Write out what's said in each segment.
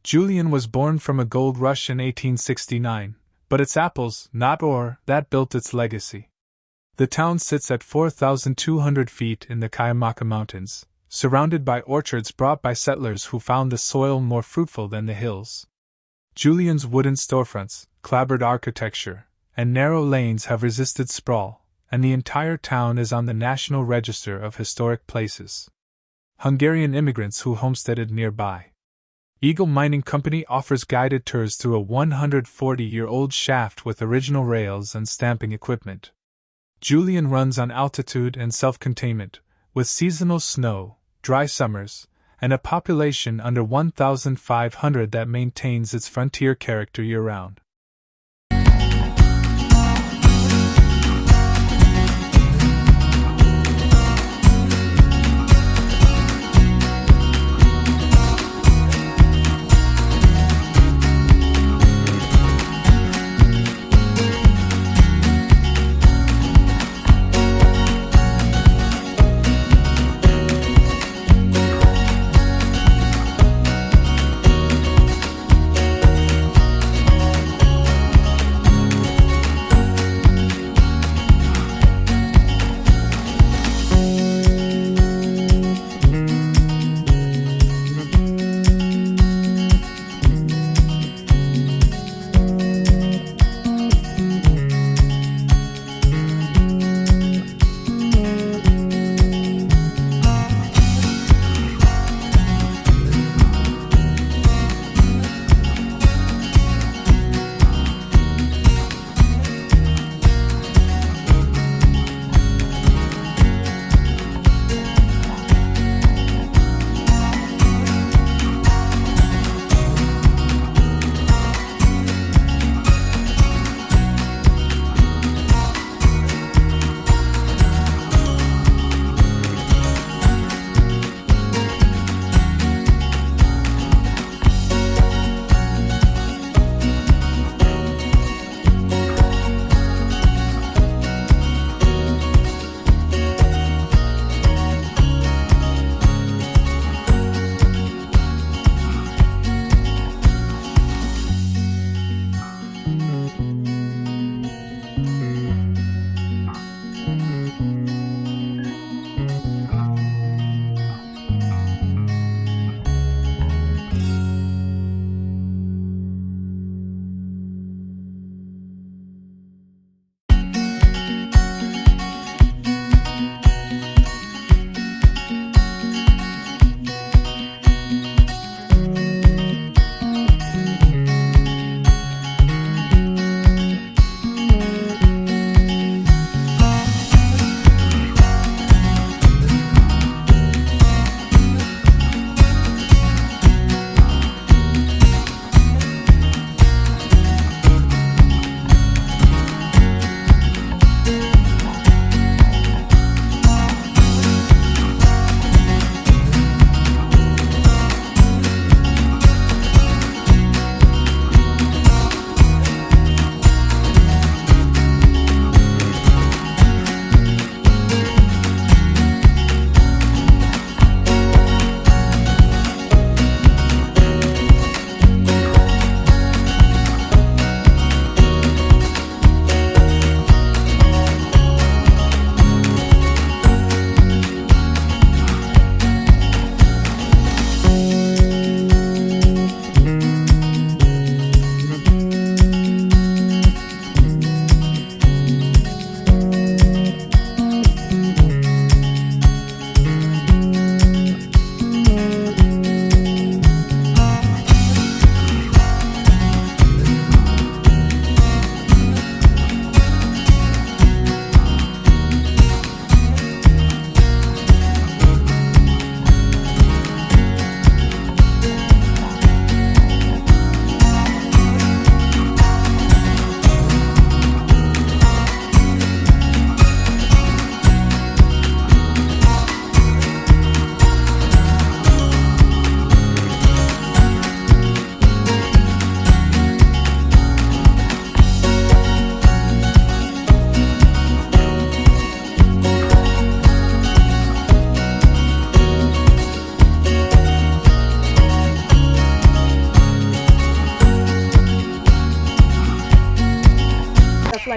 Julian was born from a gold rush in 1869, but it's apples, not ore, that built its legacy. The town sits at 4,200 feet in the Cuyamaca Mountains, surrounded by orchards brought by settlers who found the soil more fruitful than the hills. Julian's wooden storefronts, clapboard architecture, and narrow lanes have resisted sprawl, and the entire town is on the National Register of Historic Places. Hungarian immigrants who homesteaded nearby. Eagle Mining Company offers guided tours through a 140-year-old shaft with original rails and stamping equipment. Julian runs on altitude and self-containment, with seasonal snow, dry summers, and a population under 1,500 that maintains its frontier character year-round.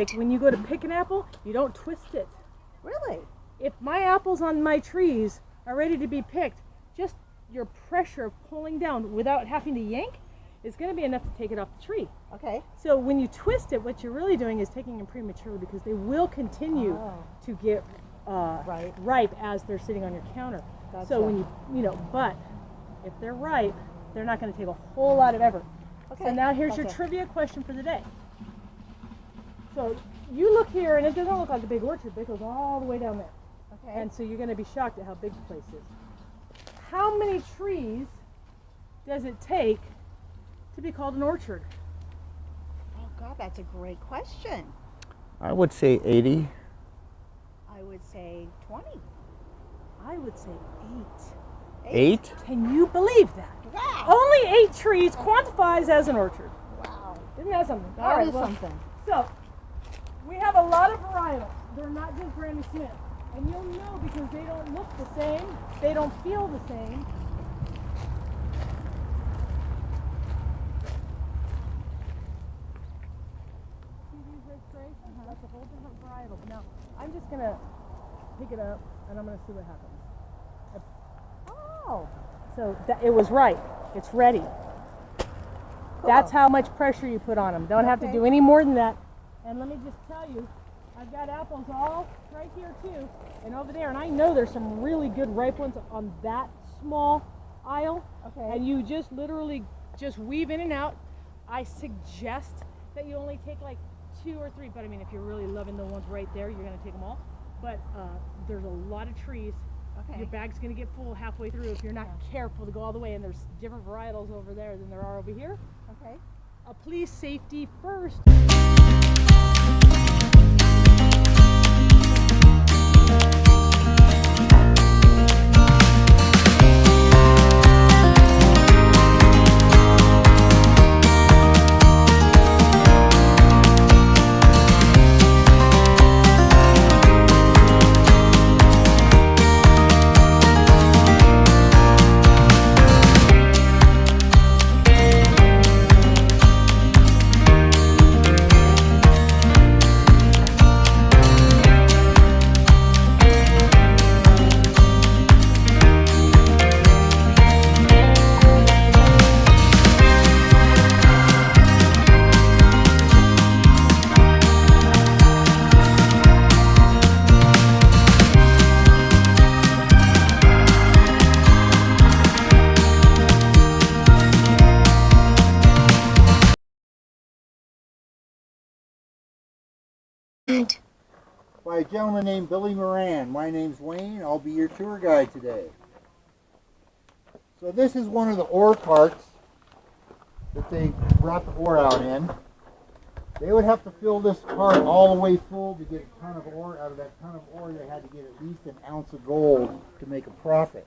like when you go to pick an apple, you don't twist it. Really? If my apples on my trees are ready to be picked, just your pressure of pulling down without having to yank is going to be enough to take it off the tree. Okay. So when you twist it, what you're really doing is taking them prematurely because they will continue to get ripe as they're sitting on your counter. Gotcha. So when but if they're ripe, they're not going to take a whole lot of effort. Okay. So now here's your trivia question for the day. So you look here, and it doesn't look like a big orchard, but it goes all the way down there. Okay. And so you're going to be shocked at how big the place is. How many trees does it take to be called an orchard? Oh God, that's a great question. I would say 80. I would say 20. I would say 8. 8? Can you believe that? Wow. Only 8 trees quantifies as an orchard. Wow. Isn't that something? That is something. So, we have a lot of varietals. They're not just Granny Smith. And you'll know because they don't look the same. They don't feel the same. See these red trays? That's a whole different varietal. Now, I'm just going to pick it up and I'm going to see what happens. Oh. So it was right. It's ready. Cool. That's how much pressure you put on them. Don't have to do any more than that. And let me just tell you, I've got apples all right here too, and over there. And I know there's some really good ripe ones on that small aisle. Okay. And you just literally just weave in and out. I suggest that you only take like 2 or 3. But I mean, if you're really loving the ones right there, you're going to take them all. But there's a lot of trees. Okay. Your bag's going to get full halfway through if you're not careful to go all the way. And there's different varietals over there than there are over here. Okay. Please safety first. By a gentleman named Billy Moran. My name's Wayne. I'll be your tour guide today. So this is one of the ore carts that they brought the ore out in. They would have to fill this cart all the way full to get a ton of ore. Out of that ton of ore, they had to get at least an ounce of gold to make a profit.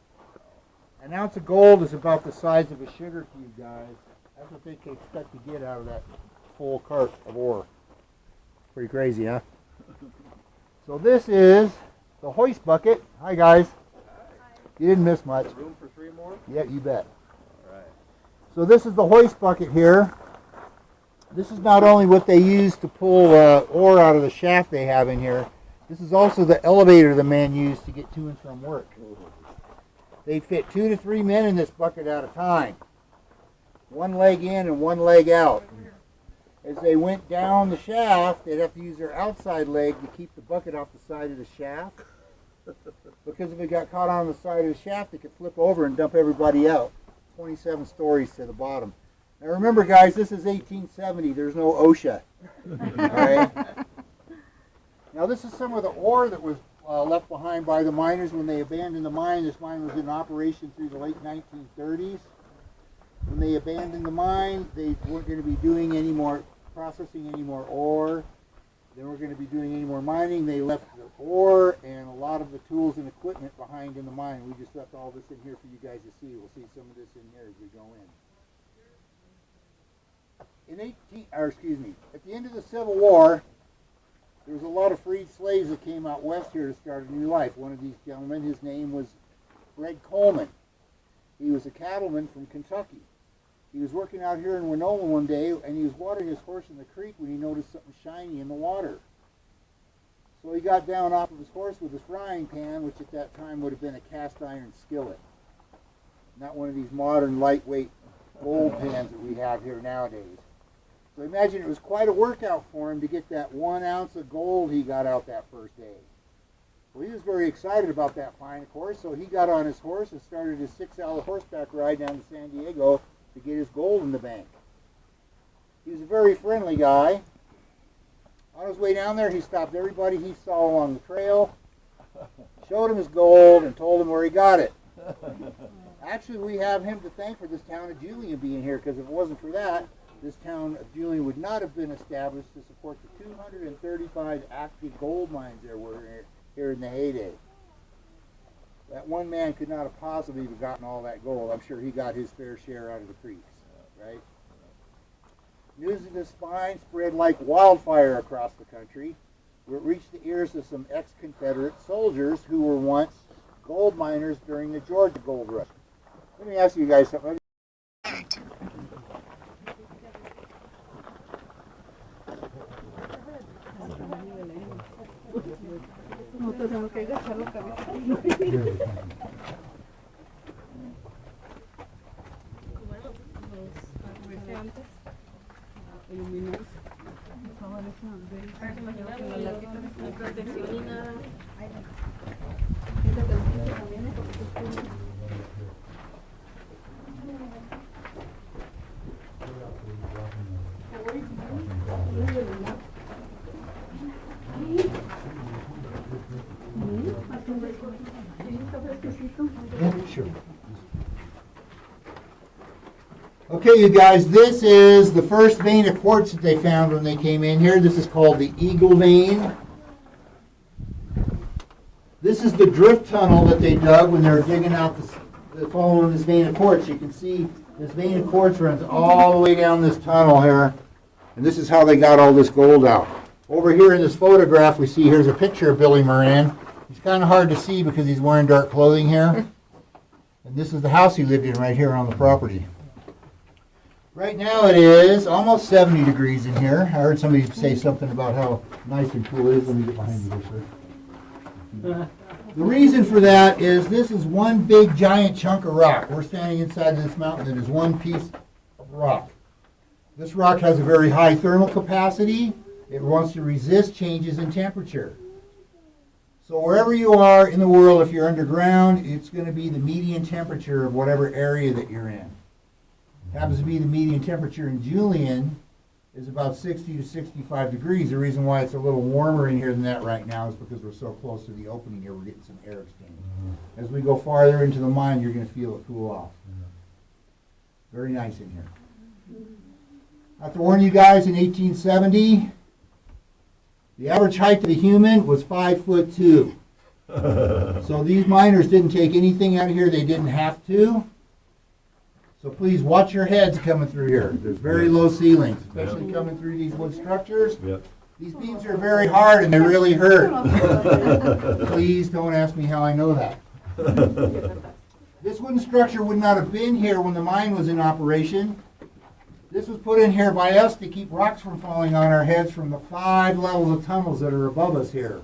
An ounce of gold is about the size of a sugar cube, guys. That's what they can expect to get out of that full cart of ore. Pretty crazy, huh? So this is the hoist bucket. Hi, guys. You didn't miss much. Room for 3 more? Yeah, you bet. All right. So this is the hoist bucket here. This is not only what they use to pull ore out of the shaft they have in here. This is also the elevator the man used to get to and from work. They fit 2 to 3 men in this bucket at a time. One leg in and one leg out. As they went down the shaft, they'd have to use their outside leg to keep the bucket off the side of the shaft. Because if it got caught on the side of the shaft, it could flip over and dump everybody out. 27 stories to the bottom. Now remember, guys, this is 1870. There's no OSHA. All right? Now this is some of the ore that was left behind by the miners when they abandoned the mine. This mine was in operation through the late 1930s. When they abandoned the mine, they weren't going to be doing any more processing any more ore. They weren't going to be doing any more mining. They left the ore and a lot of the tools and equipment behind in the mine. We just left all this in here for you guys to see. We'll see some of this in here as we go in. At the end of the Civil War, there was a lot of freed slaves that came out west here to start a new life. One of these gentlemen, his name was Fred Coleman. He was a cattleman from Kentucky. He was working out here in Winona one day, and he was watering his horse in the creek when he noticed something shiny in the water. So he got down off of his horse with his frying pan, which at that time would have been a cast iron skillet. Not one of these modern lightweight gold pans that we have here nowadays. So imagine it was quite a workout for him to get that 1 ounce of gold he got out that first day. Well, he was very excited about that find, of course, so he got on his horse and started his 6-hour horseback ride down to San Diego to get his gold in the bank. He was a very friendly guy. On his way down there, he stopped everybody he saw along the trail, showed him his gold, and told him where he got it. Actually, we have him to thank for this town of Julian being here, because if it wasn't for that, this town of Julian would not have been established to support the 235 active gold mines there were here in the heyday. That one man could not have possibly have gotten all that gold. I'm sure he got his fair share out of the creeks, right? News of this find spread like wildfire across the country, where it reached the ears of some ex-Confederate soldiers who were once gold miners during the Georgia Gold Rush. Let me ask you guys something. Yeah, sure. Okay, you guys, this is the first vein of quartz that they found when they came in here. This is called the Eagle Vein. This is the drift tunnel that they dug when they were digging out following this vein of quartz. You can see this vein of quartz runs all the way down this tunnel here, and this is how they got all this gold out. Over here in this photograph, we see here's a picture of Billy Moran. He's kind of hard to see because he's wearing dark clothing here. And this is the house he lived in right here on the property. Right now it is almost 70 degrees in here. I heard somebody say something about how nice and cool it is. Let me get behind you there, sir. The reason for that is this is one big giant chunk of rock. We're standing inside of this mountain that is one piece of rock. This rock has a very high thermal capacity. It wants to resist changes in temperature. So wherever you are in the world, if you're underground, it's going to be the median temperature of whatever area that you're in. It happens to be the median temperature in Julian is about 60 to 65 degrees. The reason why it's a little warmer in here than that right now is because we're so close to the opening here, we're getting some air exchange. As we go farther into the mine, you're going to feel it cool off. Very nice in here. I have to warn you guys, in 1870, the average height of a human was 5'2". So these miners didn't take anything out of here they didn't have to. So please watch your heads coming through here. There's very low ceilings, especially coming through these wood structures. These beams are very hard and they really hurt. Please don't ask me how I know that. This wooden structure would not have been here when the mine was in operation. This was put in here by us to keep rocks from falling on our heads from the 5 levels of tunnels that are above us here.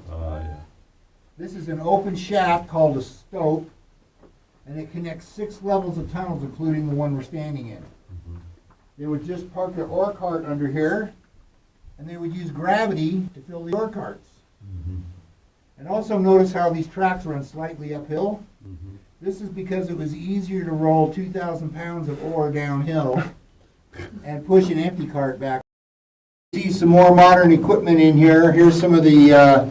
This is an open shaft called a stope, and it connects 6 levels of tunnels, including the one we're standing in. They would just park their ore cart under here, and they would use gravity to fill the ore carts. And also notice how these tracks run slightly uphill. This is because it was easier to roll 2,000 pounds of ore downhill and push an empty cart back. See some more modern equipment in here. Here's some of the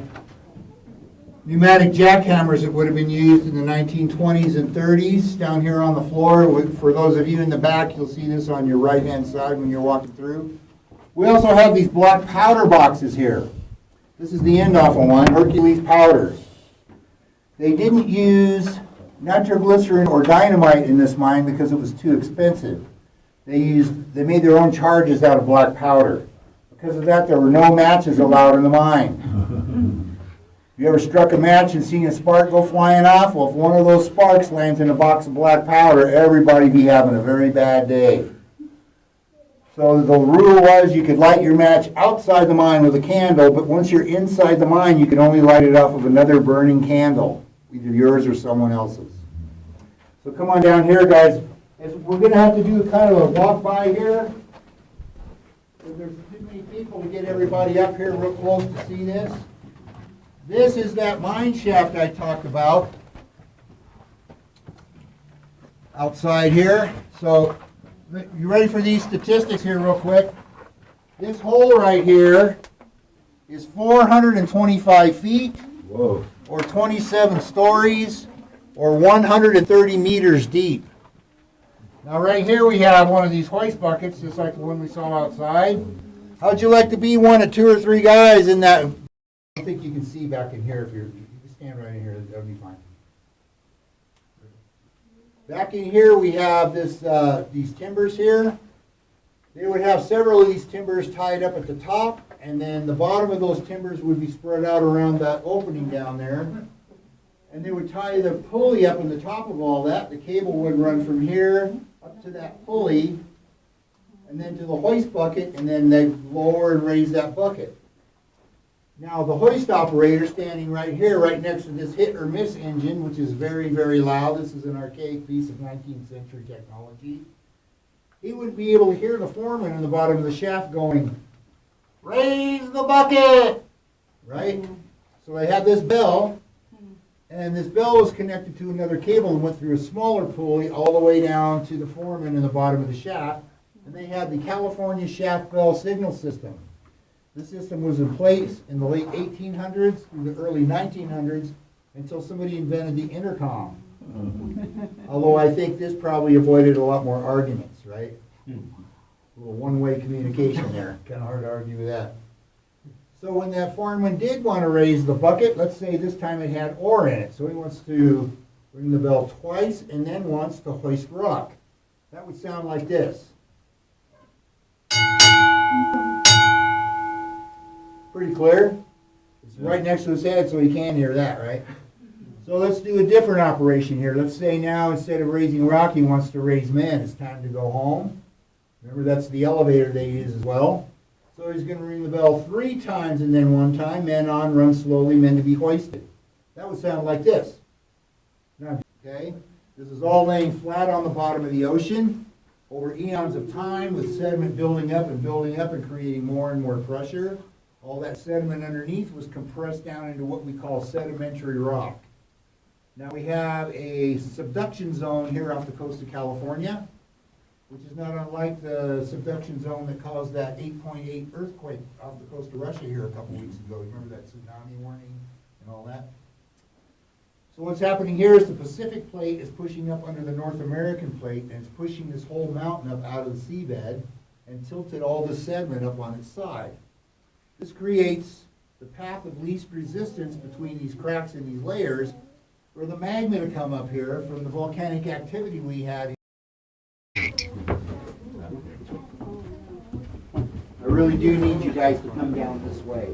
pneumatic jackhammers that would have been used in the 1920s and 30s down here on the floor. For those of you in the back, you'll see this on your right-hand side when you're walking through. We also have these black powder boxes here. This is the end off of one, Hercules powders. They didn't use nitroglycerin or dynamite in this mine because it was too expensive. They made their own charges out of black powder. Because of that, there were no matches allowed in the mine. You ever struck a match and seen a spark go flying off? Well, if one of those sparks lands in a box of black powder, everybody be having a very bad day. So the rule was you could light your match outside the mine with a candle, but once you're inside the mine, you could only light it off of another burning candle, either yours or someone else's. So come on down here, guys. We're going to have to do kind of a walk by here. There's too many people to get everybody up here real close to see this. This is that mine shaft I talked about outside here. So you ready for these statistics here real quick? This hole right here is 425 feet. Whoa. Or 27 stories or 130 meters deep. Now right here we have one of these hoist buckets, just like the one we saw outside. How'd you like to be one of 2 or 3 guys in that? I think you can see back in here if you stand right in here, that'll be fine. Back in here we have these timbers here. They would have several of these timbers tied up at the top, and then the bottom of those timbers would be spread out around that opening down there. And they would tie the pulley up on the top of all that. The cable would run from here up to that pulley, and then to the hoist bucket, and then they'd lower and raise that bucket. Now the hoist operator standing right here, right next to this hit or miss engine, which is very, very loud. This is an archaic piece of 19th century technology. He would be able to hear the foreman in the bottom of the shaft going, "Raise the bucket!" Right? So they had this bell, and this bell was connected to another cable and went through a smaller pulley all the way down to the foreman in the bottom of the shaft. And they had the California shaft bell signal system. This system was in place in the late 1800s through the early 1900s until somebody invented the intercom. Although I think this probably avoided a lot more arguments, right? A little one-way communication there. Kind of hard to argue with that. So when that foreman did want to raise the bucket, let's say this time it had ore in it. So he wants to ring the bell twice and then wants to hoist rock. That would sound like this. Pretty clear? It's right next to his head so he can hear that, right? So let's do a different operation here. Let's say now instead of raising rock, he wants to raise men. It's time to go home. Remember, that's the elevator they use as well. So he's going to ring the bell 3 times and then 1 time. Men on, run slowly, men to be hoisted. That would sound like this. Now, okay, this is all laying flat on the bottom of the ocean over eons of time with sediment building up and creating more and more pressure. All that sediment underneath was compressed down into what we call sedimentary rock. Now we have a subduction zone here off the coast of California, which is not unlike the subduction zone that caused that 8.8 earthquake off the coast of Russia here a couple weeks ago. You remember that tsunami warning and all that? So what's happening here is the Pacific plate is pushing up under the North American plate, and it's pushing this whole mountain up out of the seabed and tilted all the sediment up on its side. This creates the path of least resistance between these cracks in these layers for the magma to come up here from the volcanic activity we had. I really do need you guys to come down this way.